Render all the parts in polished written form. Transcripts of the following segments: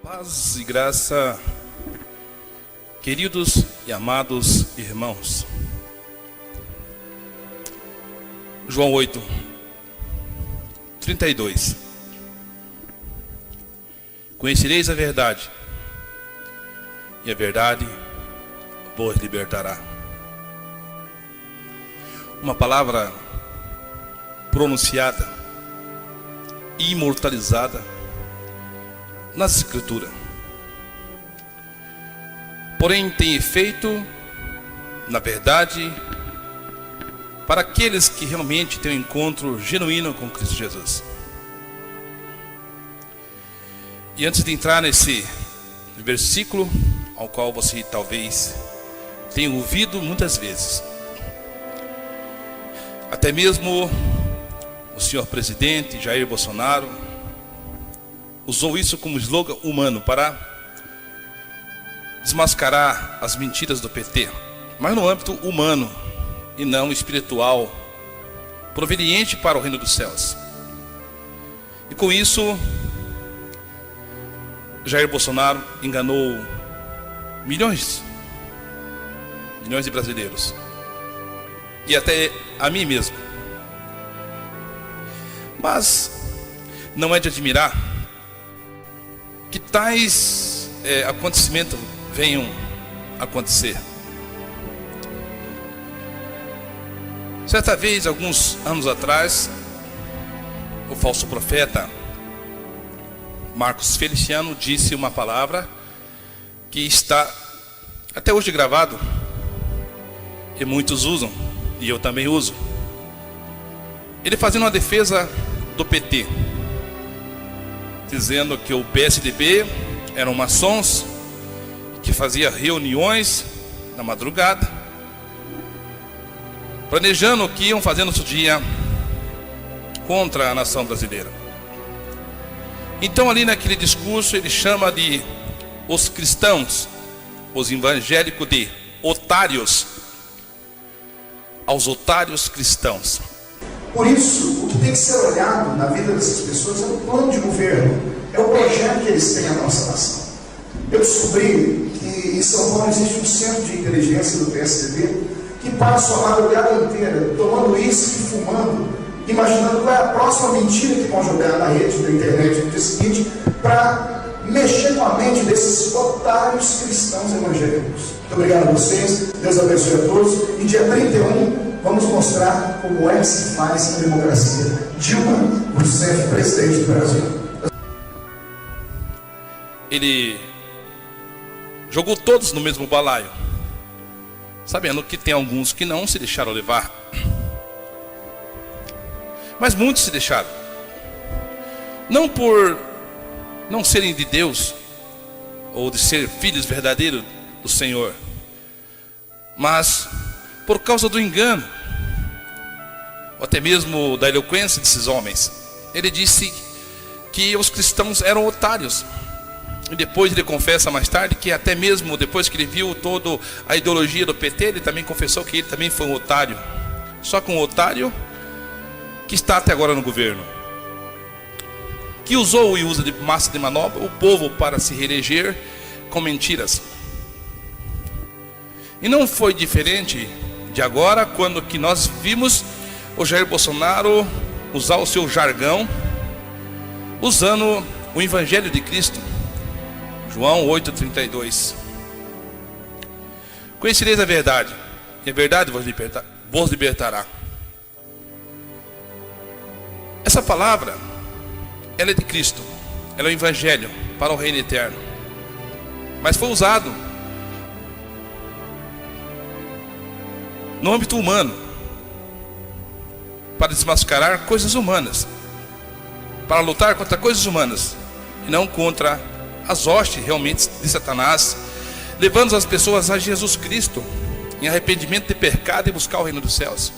Paz e graça, queridos e amados irmãos. João 8, 32. Conhecereis a verdade, e a verdade vos libertará. Uma palavra pronunciada e imortalizada nas Escrituras. Porém, tem efeito, na verdade, para aqueles que realmente têm um encontro genuíno com Cristo Jesus. E antes de entrar nesse versículo, ao qual você talvez tenha ouvido muitas vezes, até mesmo o senhor presidente Jair Bolsonaro usou isso como slogan humano para desmascarar as mentiras do PT, mas no âmbito humano e não espiritual, proveniente para o reino dos céus. E com isso, Jair Bolsonaro enganou milhões de brasileiros, e até a mim mesmo. Mas não é de admirar que tais acontecimentos venham a acontecer. Certa vez, alguns anos atrás, o falso profeta Marcos Feliciano disse uma palavra que está até hoje gravado, e muitos usam, e eu também uso. Ele fazendo uma defesa do PT, dizendo que o PSDB eram maçons, que fazia reuniões na madrugada, planejando o que iam fazer no seu dia contra a nação brasileira. Então ali naquele discurso ele chama de os cristãos, os evangélicos, de otários, aos otários cristãos. Por isso, o que tem que ser olhado na vida dessas pessoas é o plano de governo, é o projeto que eles têm à nossa nação. Eu descobri que em São Paulo existe um centro de inteligência do PSDB que passa a madrugada inteira tomando uísque e fumando, imaginando qual é a próxima mentira que vão jogar na rede da internet no dia seguinte para mexer com a mente desses otários cristãos evangélicos. Muito obrigado a vocês, Deus abençoe a todos. E dia 31 vamos mostrar como é que se faz a democracia. Dilma Rousseff, presidente do Brasil. Ele jogou todos no mesmo balaio, sabendo que tem alguns que não se deixaram levar, mas muitos se deixaram, não por não serem de Deus ou de ser filhos verdadeiros do Senhor, mas por causa do engano, ou até mesmo da eloquência desses homens. Ele disse que os cristãos eram otários. E depois ele confessa mais tarde que até mesmo depois que ele viu toda a ideologia do PT, ele também confessou que ele também foi um otário. Só que um otário que está até agora no governo, que usou e usa de massa de manobra o povo para se reeleger com mentiras. E não foi diferente de agora, quando que nós vimos o Jair Bolsonaro usar o seu jargão, usando o Evangelho de Cristo. João 8,32. Conhecereis a verdade, e a verdade vos libertará. Essa palavra, ela é de Cristo, ela é o Evangelho para o reino eterno, mas foi usado no âmbito humano para desmascarar coisas humanas, para lutar contra coisas humanas e não contra as hostes realmente de Satanás, levando as pessoas a Jesus Cristo em arrependimento de pecado e buscar o reino dos céus.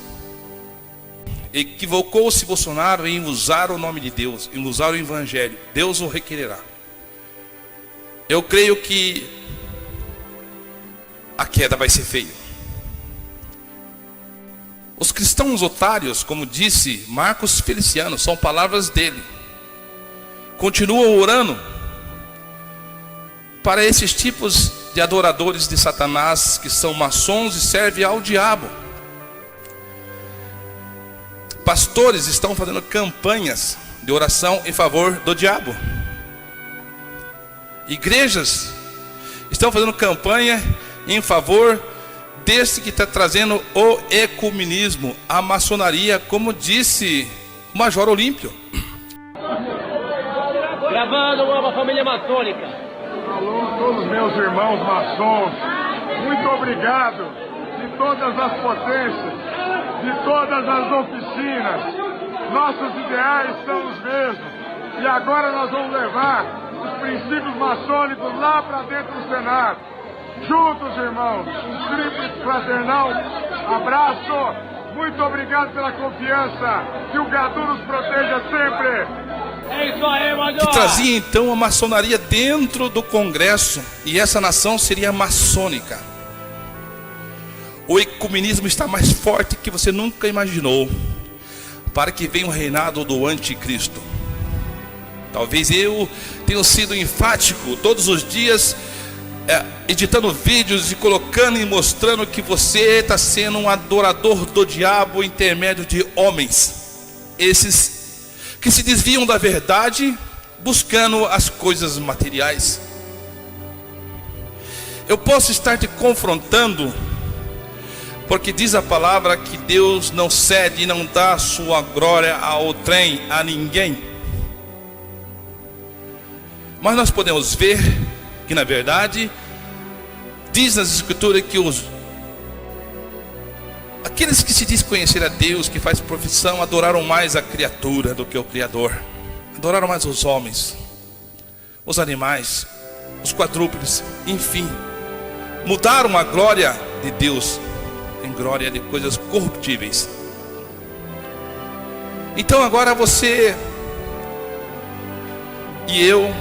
Equivocou-se Bolsonaro em usar o nome de Deus, em usar o Evangelho. Deus o requererá. Eu creio que a queda vai ser feia. Os cristãos otários, como disse Marcos Feliciano, são palavras dele, continuam orando para esses tipos de adoradores de Satanás, que são maçons e servem ao diabo. Pastores estão fazendo campanhas de oração em favor do diabo. Igrejas estão fazendo campanha em favor desse que está trazendo o ecumenismo, a maçonaria, como disse o Major Olímpio. Gravando uma família maçônica. Alô, todos os meus irmãos maçons, muito obrigado de todas as potências, de todas as oficinas. Nossos ideais são os mesmos. E agora nós vamos levar os princípios maçônicos lá para dentro do Senado. Juntos, irmãos, um tríplice fraternal abraço. Muito obrigado pela confiança. Que o Gadu nos proteja sempre. É isso aí, Major. Que trazia então a maçonaria dentro do Congresso, e essa nação seria maçônica. O ecumenismo está mais forte que você nunca imaginou, para que venha o reinado do anticristo. Talvez eu tenha sido enfático todos os dias, editando vídeos e colocando e mostrando que você está sendo um adorador do diabo, intermédio de homens, esses que se desviam da verdade, buscando as coisas materiais. Eu posso estar te confrontando, porque diz a palavra que Deus não cede e não dá sua glória ao trem, a ninguém. Mas nós podemos ver que na verdade diz nas escrituras que aqueles que se diz conhecer a Deus, que faz profissão, adoraram mais a criatura do que o Criador. Adoraram mais os homens, os animais, os quadrúpedes, enfim. Mudaram a glória de Deus em glória de coisas corruptíveis. Então agora você e eu,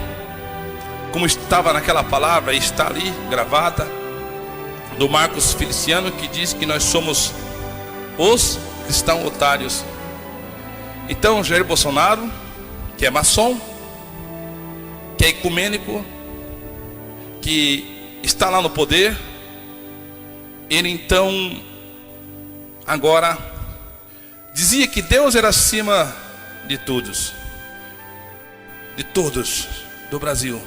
como estava naquela palavra, está ali gravada, do Marcos Feliciano, que diz que nós somos os cristãos otários. Então Jair Bolsonaro, que é maçom, que é ecumênico, que está lá no poder, ele então agora dizia que Deus era acima de todos do Brasil.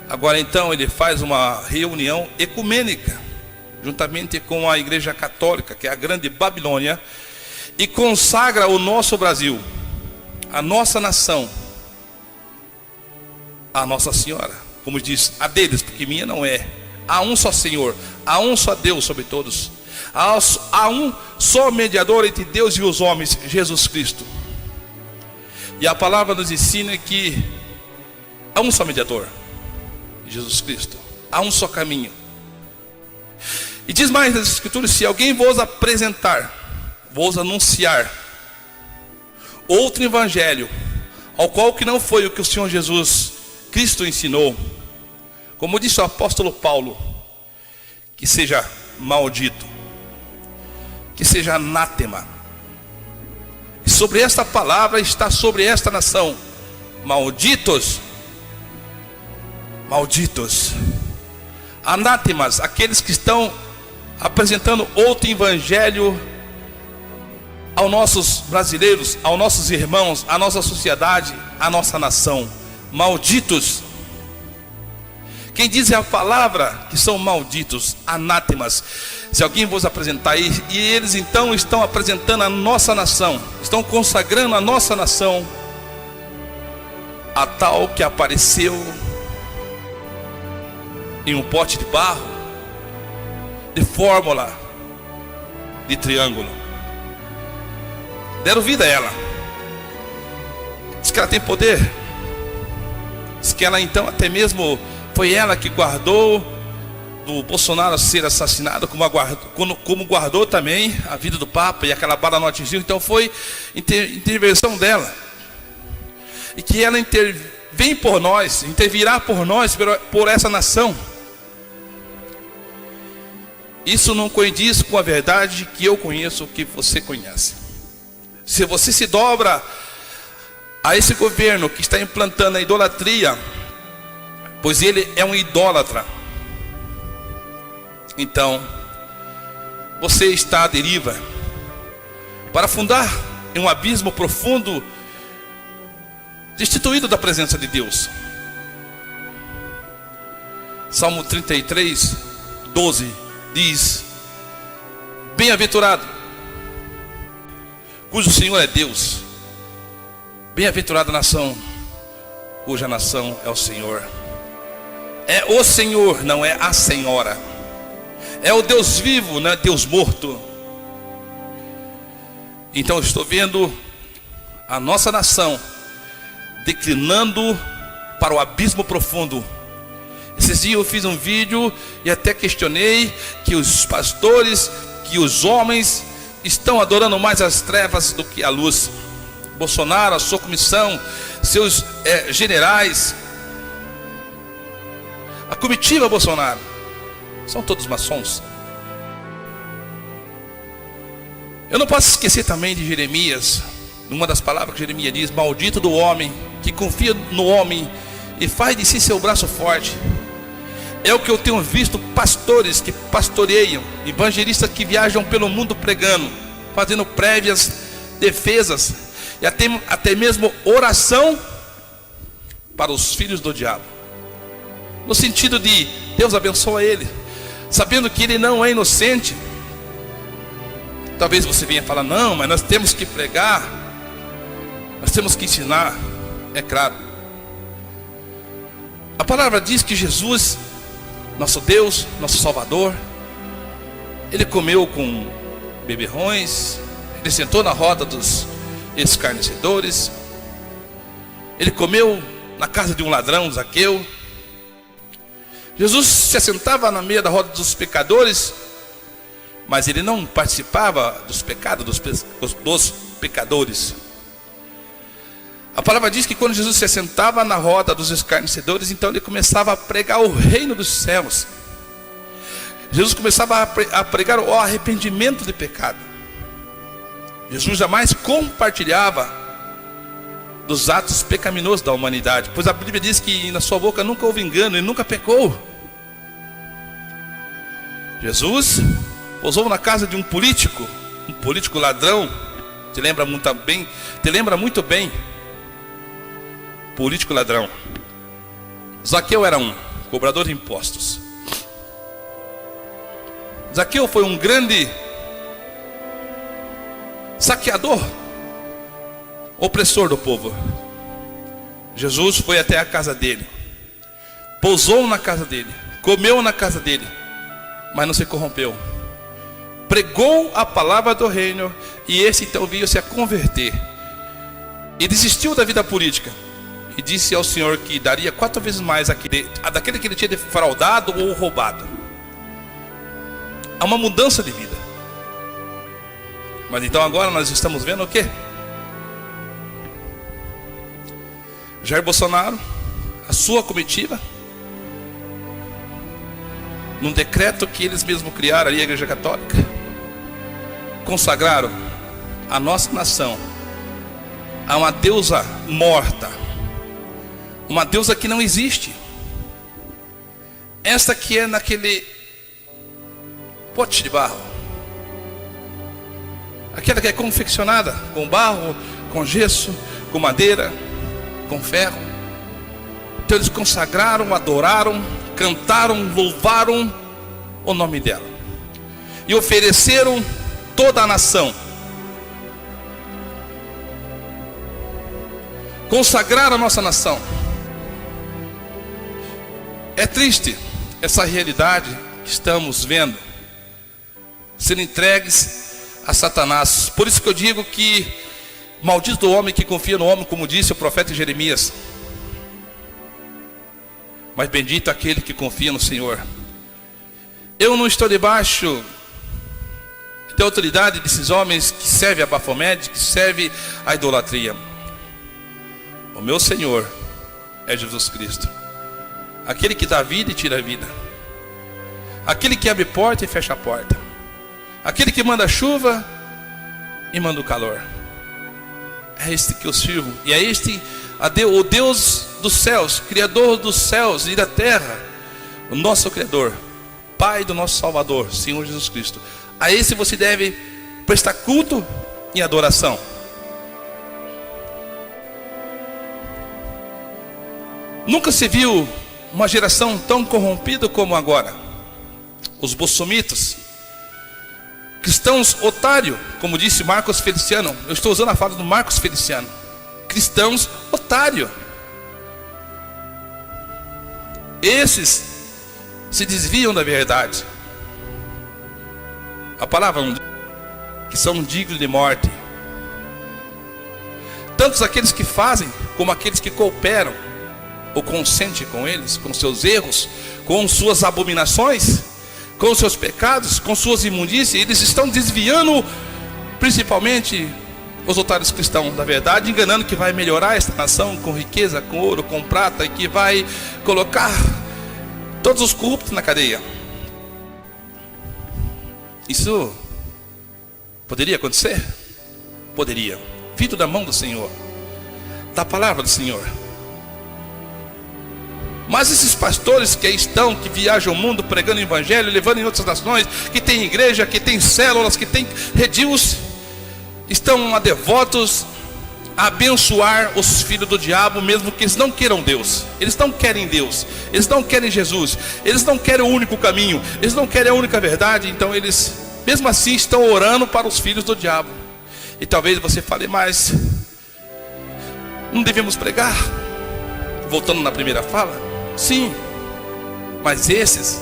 Agora então ele faz uma reunião ecumênica juntamente com a Igreja Católica, que é a grande Babilônia, e consagra o nosso Brasil, a nossa nação, a Nossa Senhora, como diz, a deles, porque minha não é. Há um só Senhor, há um só Deus sobre todos, há um só mediador entre Deus e os homens, Jesus Cristo. E a palavra nos ensina que há um só mediador, Jesus Cristo, há um só caminho. E diz mais nas escrituras: se alguém vos apresentar, vos anunciar outro evangelho, ao qual que não foi o que o Senhor Jesus Cristo ensinou, como disse o apóstolo Paulo, que seja maldito, que seja anátema. E sobre esta palavra está sobre esta nação: malditos, malditos, anátemas, aqueles que estão apresentando outro evangelho aos nossos brasileiros, aos nossos irmãos, à nossa sociedade, à nossa nação. Malditos. Quem diz é a palavra que são malditos, anátemas. Se alguém vos apresentar, e eles então estão apresentando a nossa nação, estão consagrando a nossa nação a tal que apareceu em um pote de barro, de fórmula de triângulo. Deram vida a ela. Diz que ela tem poder. Diz que ela então até mesmo foi ela que guardou do Bolsonaro ser assassinado, como guardou também a vida do Papa, e aquela bala não atingiu. Então foi intervenção dela. E que ela vem por nós, intervirá por nós, por essa nação. Isso não condiz com a verdade que eu conheço, que você conhece. Se você se dobra a esse governo que está implantando a idolatria, pois ele é um idólatra. Então, você está à deriva para afundar em um abismo profundo, destituído da presença de Deus. Salmo 33, 12 diz: bem-aventurado cujo Senhor é Deus, bem-aventurada a nação cuja nação é o Senhor. É o Senhor, não é a senhora. É o Deus vivo, não é Deus morto. Então eu estou vendo a nossa nação declinando para o abismo profundo. Esses dias eu fiz um vídeo e até questionei que os pastores, que os homens estão adorando mais as trevas do que a luz. Bolsonaro, a sua comissão, seus generais, a comitiva Bolsonaro, são todos maçons. Eu não posso esquecer também de Jeremias, numa das palavras que Jeremias diz: maldito do homem que confia no homem e faz de si seu braço forte. É o que eu tenho visto: pastores que pastoreiam, evangelistas que viajam pelo mundo pregando, fazendo prévias defesas e até mesmo oração para os filhos do diabo, no sentido de Deus abençoa ele, sabendo que ele não é inocente. Talvez você venha falar: não, mas nós temos que pregar, nós temos que ensinar. É claro, a palavra diz que Jesus, nosso Deus, nosso Salvador, ele comeu com beberrões, ele sentou na roda dos escarnecedores, ele comeu na casa de um ladrão, Zaqueu. Jesus se assentava na meia da roda dos pecadores, mas ele não participava dos pecados dos pecadores. A palavra diz que quando Jesus se assentava na roda dos escarnecedores, então ele começava a pregar o reino dos céus. Jesus começava a pregar o arrependimento de pecado. Jesus jamais compartilhava dos atos pecaminosos da humanidade, pois a Bíblia diz que na sua boca nunca houve engano, ele nunca pecou. Jesus pousou na casa de um político ladrão. Te lembra muito bem, político ladrão. Zaqueu era um cobrador de impostos. Zaqueu foi um grande saqueador, opressor do povo. Jesus foi até a casa dele, pousou na casa dele, comeu na casa dele, mas não se corrompeu. Pregou a palavra do reino, e esse então veio-se a converter e desistiu da vida política, e disse ao Senhor que daria 4 vezes mais daquele que ele tinha defraudado ou roubado. Há uma mudança de vida. Mas então agora nós estamos vendo o quê? Jair Bolsonaro, a sua comitiva, num decreto que eles mesmos criaram ali, a Igreja Católica, consagraram a nossa nação a uma deusa morta, uma deusa que não existe. Esta que é naquele pote de barro, aquela que é confeccionada com barro, com gesso, com madeira, com ferro. Então eles consagraram, adoraram, cantaram, louvaram o nome dela e ofereceram toda a nação. Consagraram a nossa nação. É triste essa realidade que estamos vendo, sendo entregues a Satanás. Por isso que eu digo que maldito o homem que confia no homem, como disse o profeta Jeremias, mas bendito aquele que confia no Senhor. Eu não estou debaixo da autoridade desses homens que servem a Baphomet, que servem a idolatria. O meu Senhor é Jesus Cristo, aquele que dá vida e tira a vida, aquele que abre porta e fecha a porta, aquele que manda chuva e manda o calor. é este que eu sirvo. E é este, o Deus dos céus, Criador dos céus e da terra, o nosso Criador, Pai do nosso Salvador, Senhor Jesus Cristo. A esse você deve prestar culto e adoração. Nunca se viu uma geração tão corrompida como agora. Os bolsomitas, cristãos otário, como disse Marcos Feliciano. Eu estou usando a fala do Marcos Feliciano. Cristãos otário. Esses se desviam da verdade. A palavra que são dignos de morte. Tantos aqueles que fazem, como aqueles que cooperam ou consentem com eles, com seus erros, com suas abominações, com seus pecados, com suas imundícias. Eles estão desviando, principalmente os otários cristãos, da verdade, enganando que vai melhorar esta nação com riqueza, com ouro, com prata, e que vai colocar todos os corruptos na cadeia. Isso poderia acontecer? Poderia. Vindo da mão do Senhor, da palavra do Senhor. Mas esses pastores que aí estão, que viajam o mundo pregando o evangelho, levando em outras nações, que tem igreja, que tem células, que tem redios, estão devotos a abençoar os filhos do diabo, mesmo que eles não queiram Deus. Eles não querem Deus, eles não querem Jesus, eles não querem o único caminho, eles não querem a única verdade. Então eles, mesmo assim, estão orando para os filhos do diabo. E talvez você fale, mas não devemos pregar? Voltando na primeira fala, sim, mas esses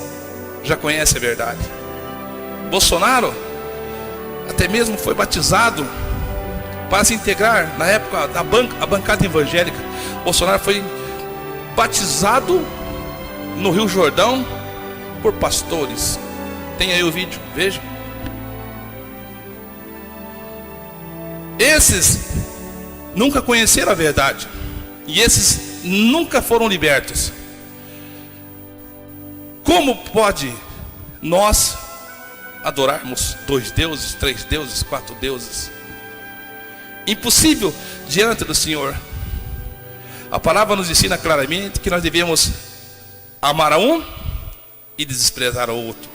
já conhecem a verdade. Bolsonaro até mesmo foi batizado para se integrar na época da bancada evangélica. Bolsonaro foi batizado no Rio Jordão por pastores. Tem aí o vídeo, veja. Esses nunca conheceram a verdade, e esses nunca foram libertos. Como pode nós adorarmos 2 deuses, 3 deuses, 4 deuses? Impossível diante do Senhor. A palavra nos ensina claramente que nós devemos amar a um e desprezar ao outro.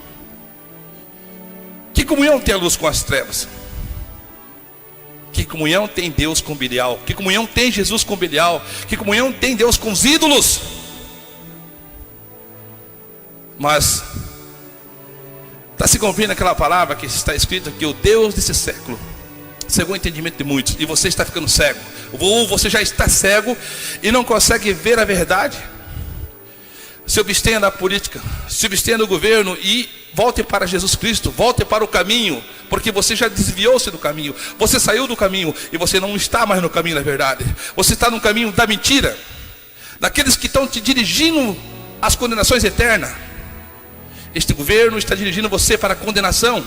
Que comunhão tem a luz com as trevas? Que comunhão tem Deus com Belial? Que comunhão tem Jesus com Belial? Que comunhão tem Deus com os ídolos? Mas está se cumprindo aquela palavra que está escrita, que o Deus desse século cegou o entendimento de muitos, e você está ficando cego, ou você já está cego e não consegue ver a verdade. Se abstenha da política, se abstenha do governo e volte para Jesus Cristo, volte para o caminho, porque você já desviou-se do caminho, você saiu do caminho e você não está mais no caminho da verdade, você está no caminho da mentira, daqueles que estão te dirigindo às condenações eternas. Este governo está dirigindo você para a condenação.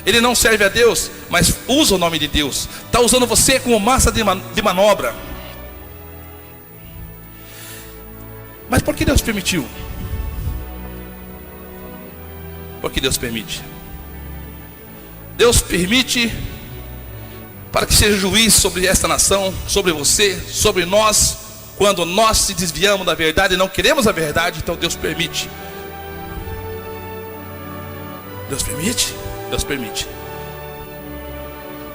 Ele não serve a Deus, mas usa o nome de Deus, está usando você como massa de manobra. Mas por que Deus permitiu? Porque Deus permite. Deus permite para que seja juiz sobre esta nação, sobre você, sobre nós. Quando nós se desviamos da verdade e não queremos a verdade, então Deus permite. Deus permite? Deus permite.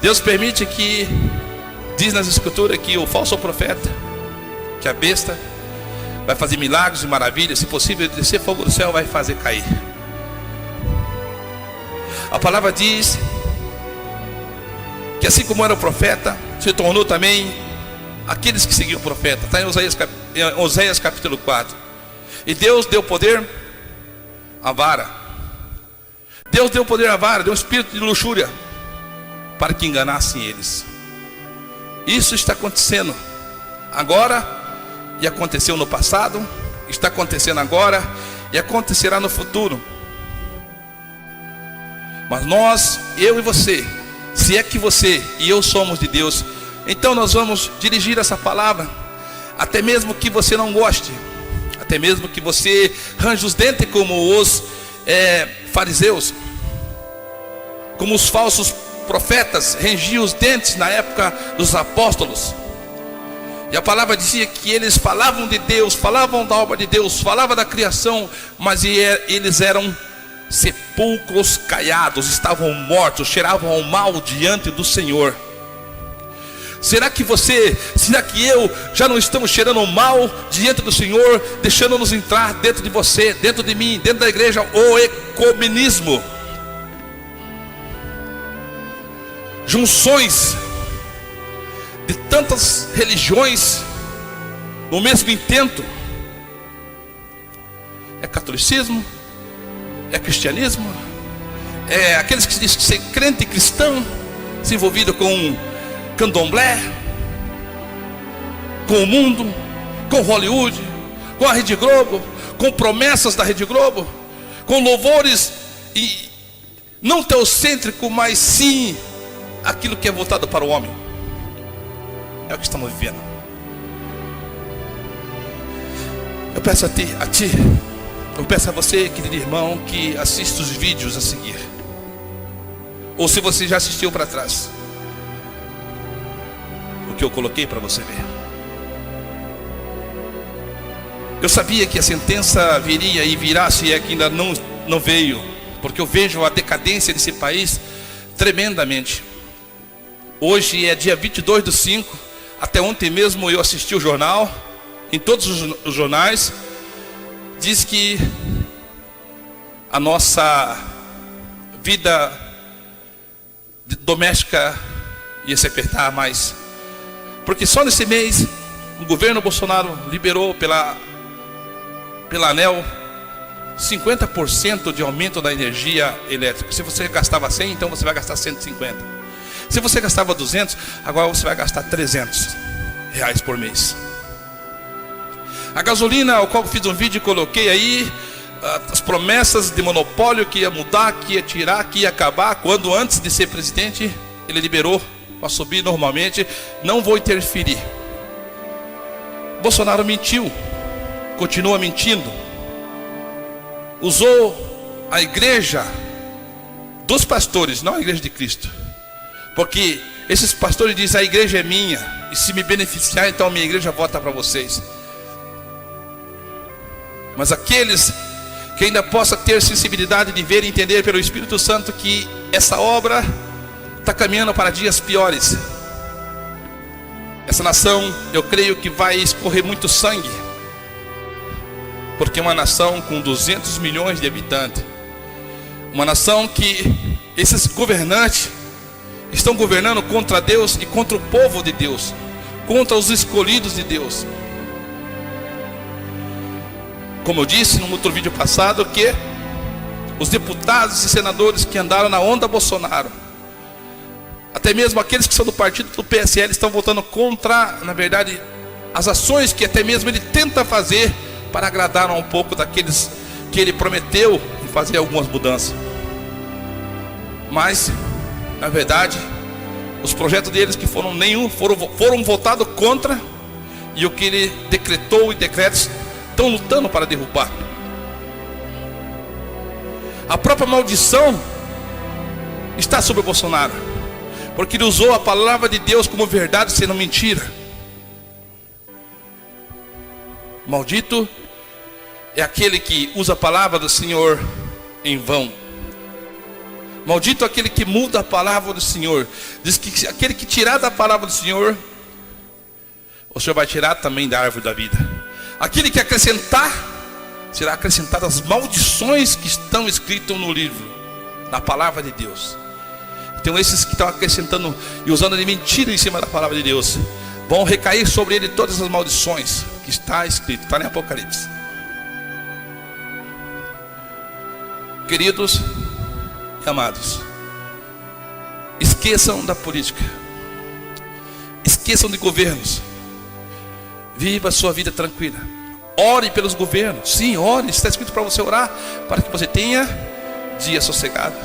Deus permite que, diz nas escrituras, que o falso profeta, que a besta, vai fazer milagres e maravilhas, se possível descer fogo do céu, vai fazer cair. A palavra diz que assim como era o profeta, se tornou também aqueles que seguiam o profeta. Está em Oséias capítulo 4. E Deus deu poder à vara. Deus deu poder à vara, deu um espírito de luxúria para que enganassem eles. Isso está acontecendo agora, e aconteceu no passado, está acontecendo agora e acontecerá no futuro. Mas nós, eu e você, se é que você e eu somos de Deus, então nós vamos dirigir essa palavra, até mesmo que você não goste, até mesmo que você range os dentes como os fariseus, como os falsos profetas rangiam os dentes na época dos apóstolos. E a palavra dizia que eles falavam de Deus, falavam da obra de Deus, falavam da criação, mas eles eram sepulcros caiados, estavam mortos, cheiravam ao mal diante do Senhor. Será que eu já não estamos cheirando o mal diante do Senhor, deixando-nos entrar dentro de você, dentro de mim, dentro da igreja, o ecumenismo? Junções de tantas religiões no mesmo intento. É catolicismo, é cristianismo, é aqueles que dizem ser crente cristão, se envolvido com candomblé, com o mundo, com Hollywood, com a Rede Globo, com promessas da Rede Globo, com louvores e não teocêntrico, mas sim aquilo que é voltado para o homem. É o que estamos vivendo. Eu peço a ti, eu peço a você, querido irmão, que assista os vídeos a seguir, ou se você já assistiu para trás, o que eu coloquei para você ver. Eu sabia que a sentença viria e virá, se é que ainda não veio, porque eu vejo a decadência desse país tremendamente. Hoje é dia 22/5, até ontem mesmo eu assisti o jornal, em todos os jornais, diz que a nossa vida doméstica ia se apertar mais, porque só nesse mês o governo Bolsonaro liberou pela ANEEL 50% de aumento da energia elétrica. Se você gastava 100, então você vai gastar 150. Se você gastava 200, agora você vai gastar 300 reais por mês. A gasolina, ao qual eu fiz um vídeo e coloquei aí as promessas de monopólio que ia mudar, que ia tirar, que ia acabar, quando antes de ser presidente ele liberou para subir normalmente. Não vou interferir. Bolsonaro mentiu, continua mentindo, usou a igreja dos pastores, não a igreja de Cristo, porque esses pastores dizem: a igreja é minha, e se me beneficiar, então a minha igreja volta para vocês. Mas aqueles que ainda possam ter sensibilidade de ver e entender pelo Espírito Santo que essa obra está caminhando para dias piores. Essa nação, eu creio que vai escorrer muito sangue, porque é uma nação com 200 milhões de habitantes, uma nação que esses governantes estão governando contra Deus e contra o povo de Deus, contra os escolhidos de Deus. Como eu disse no outro vídeo passado, que os deputados e senadores que andaram na onda Bolsonaro, até mesmo aqueles que são do partido do PSL, estão votando contra, na verdade, as ações que até mesmo ele tenta fazer para agradar um pouco daqueles que ele prometeu em fazer algumas mudanças. Mas, na verdade, os projetos deles que foram votados contra, e o que ele decretou e decretos estão lutando para derrubar. A própria maldição está sobre o Bolsonaro, porque ele usou a palavra de Deus como verdade, sendo mentira. Maldito é aquele que usa a palavra do Senhor em vão. Maldito é aquele que muda a palavra do Senhor. Diz que aquele que tirar da palavra do Senhor, o Senhor vai tirar também da árvore da vida. Aquele que acrescentar, será acrescentado as maldições que estão escritas no livro, na palavra de Deus. Então esses que estão acrescentando e usando de mentira em cima da palavra de Deus, vão recair sobre ele todas as maldições que está escrito, está em Apocalipse. Queridos e amados, esqueçam da política, esqueçam de governos. Viva a sua vida tranquila. Ore pelos governos. Sim, ore. Está escrito para você orar, para que você tenha dia sossegado,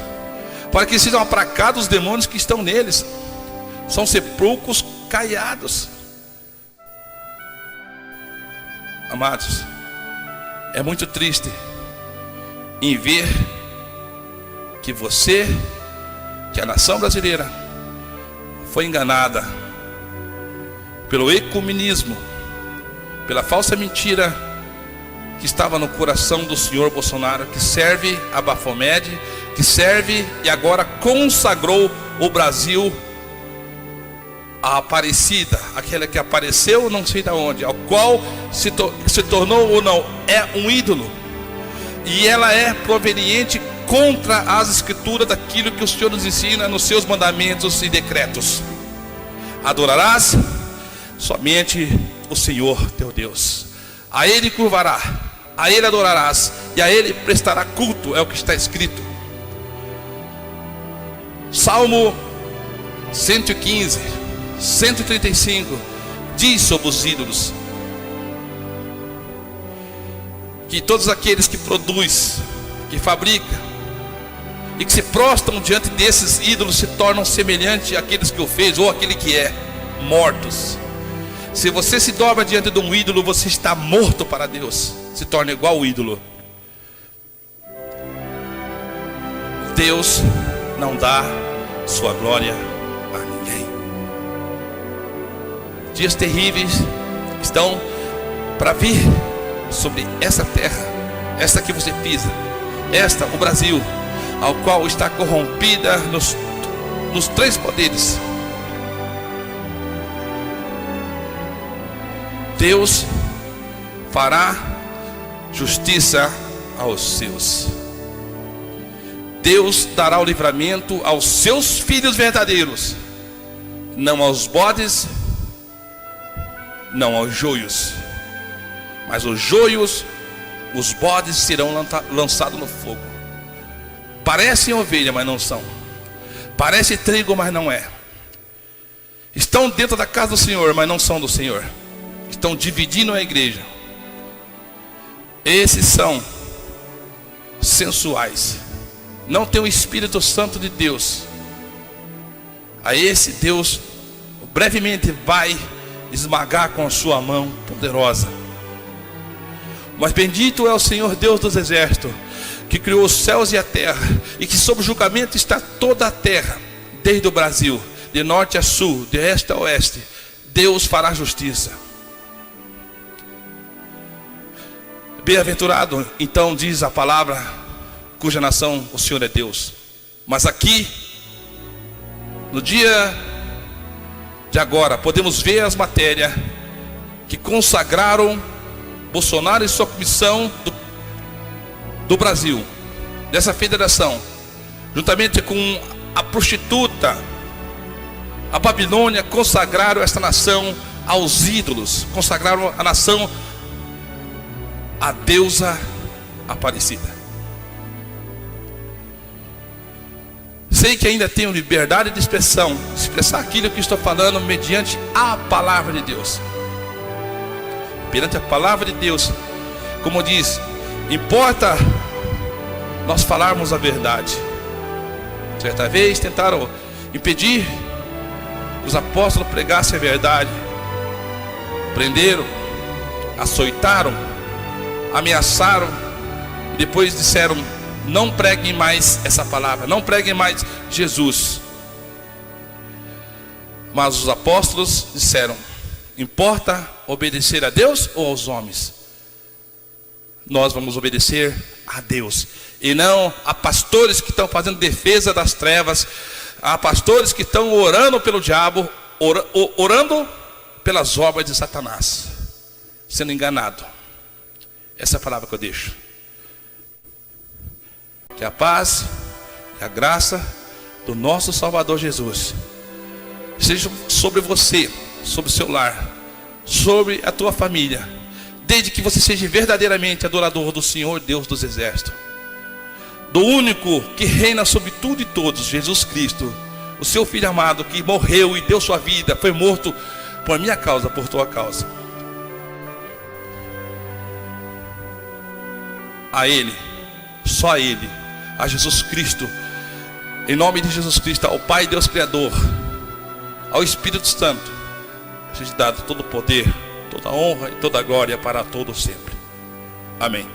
para que sejam aplacados os demônios que estão neles. São sepulcros caiados. Amados, é muito triste em ver que a nação brasileira foi enganada pelo ecumenismo, pela falsa mentira que estava no coração do senhor Bolsonaro, que serve a Baphomet, que serve e agora consagrou o Brasil a Aparecida, aquela que apareceu não sei de onde, ao qual se tornou ou não, é um ídolo. E ela é proveniente contra as escrituras daquilo que o Senhor nos ensina nos seus mandamentos e decretos. Adorarás somente o Senhor teu Deus, a Ele curvará, a Ele adorarás e a Ele prestará culto, é o que está escrito. Salmo 115, 135 diz sobre os ídolos que todos aqueles que produzem, que fabricam e que se prostram diante desses ídolos se tornam semelhantes àqueles que o fez ou aquele que é, mortos. Se você se dobra diante de um ídolo, você está morto para Deus, se torna igual ao ídolo. Deus não dá sua glória a ninguém. Dias terríveis estão para vir sobre essa terra, esta que você pisa, esta, o Brasil, ao qual está corrompida nos três poderes. Deus fará justiça aos seus. Deus dará o livramento aos seus filhos verdadeiros, não aos bodes, não aos joios. Mas os joios, os bodes serão lançados no fogo. Parecem ovelha, mas não são. Parece trigo, mas não é. Estão dentro da casa do Senhor, mas não são do Senhor. Estão dividindo a igreja. Esses são sensuais, não tem o Espírito Santo de Deus. A esse Deus brevemente vai esmagar com a sua mão poderosa. Mas bendito é o Senhor Deus dos exércitos, que criou os céus e a terra, e que sob julgamento está toda a terra, desde o Brasil, de norte a sul, de este a oeste. Deus fará justiça. Bem-aventurado, então, diz a palavra, cuja nação o Senhor é Deus. Mas aqui, no dia de agora, podemos ver as matérias que consagraram Bolsonaro e sua comissão do Brasil, dessa federação, juntamente com a prostituta, a Babilônia, consagraram esta nação aos ídolos, consagraram a nação à deusa Aparecida. Sei que ainda tenho liberdade de expressão, expressar aquilo que estou falando mediante a palavra de Deus. Perante a palavra de Deus, como diz, importa nós falarmos a verdade. Certa vez tentaram impedir os apóstolos pregassem a verdade. Prenderam, açoitaram, ameaçaram e depois disseram: não preguem mais essa palavra, não preguem mais Jesus. Mas os apóstolos disseram: importa obedecer a Deus ou aos homens? Nós vamos obedecer a Deus, e não a pastores que estão fazendo defesa das trevas, a pastores que estão orando pelo diabo, orando pelas obras de Satanás, sendo enganado. Essa é a palavra que eu deixo. Que a paz e a graça do nosso Salvador Jesus seja sobre você, sobre o seu lar, sobre a tua família, desde que você seja verdadeiramente adorador do Senhor Deus dos exércitos, do único que reina sobre tudo e todos, Jesus Cristo, o seu Filho amado, que morreu e deu sua vida, foi morto por minha causa, por tua causa. A Ele, só a Ele, a Jesus Cristo, em nome de Jesus Cristo, ao Pai Deus Criador, ao Espírito Santo, seja dado todo o poder, toda a honra e toda a glória para todo sempre. Amém.